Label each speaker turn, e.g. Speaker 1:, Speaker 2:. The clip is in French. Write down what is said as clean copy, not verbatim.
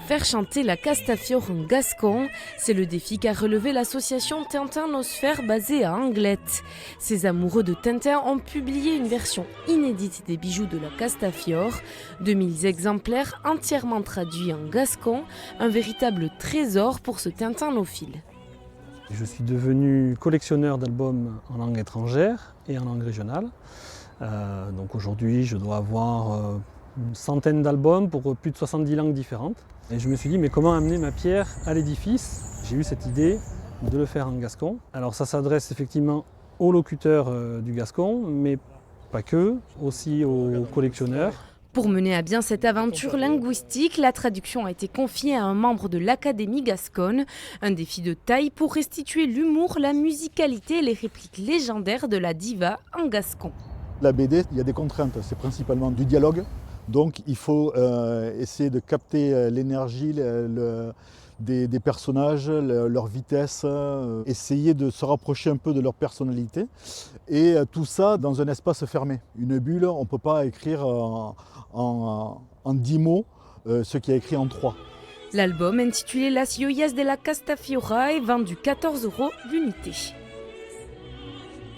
Speaker 1: Faire chanter la Castafiore en gascon, c'est le défi qu'a relevé l'association Tintin-Nosphère basée à Anglet. Ces amoureux de Tintin ont publié une version inédite des bijoux de la Castafiore, 2000 exemplaires entièrement traduits en gascon, un véritable trésor pour ce Tintinophile.
Speaker 2: Je suis devenu collectionneur d'albums en langue étrangère et en langue régionale. Donc aujourd'hui, je dois avoir une centaine d'albums pour plus de 70 langues différentes. Et je me suis dit, mais comment amener ma pierre à l'édifice? J'ai eu cette idée de le faire en gascon. Alors ça s'adresse effectivement aux locuteurs du gascon, mais pas que, aussi aux collectionneurs.
Speaker 1: Pour mener à bien cette aventure linguistique, la traduction a été confiée à un membre de l'Académie gasconne. Un défi de taille pour restituer l'humour, la musicalité et les répliques légendaires de la diva en gascon.
Speaker 3: La BD, il y a des contraintes, c'est principalement du dialogue. Donc il faut essayer de capter l'énergie des personnages, leur vitesse, essayer de se rapprocher un peu de leur personnalité. Et tout ça dans un espace fermé. Une bulle, on ne peut pas écrire en 10 mots ce qui est écrit en 3.
Speaker 1: L'album intitulé Las joyas de la Castafiore est vendu 14 € l'unité.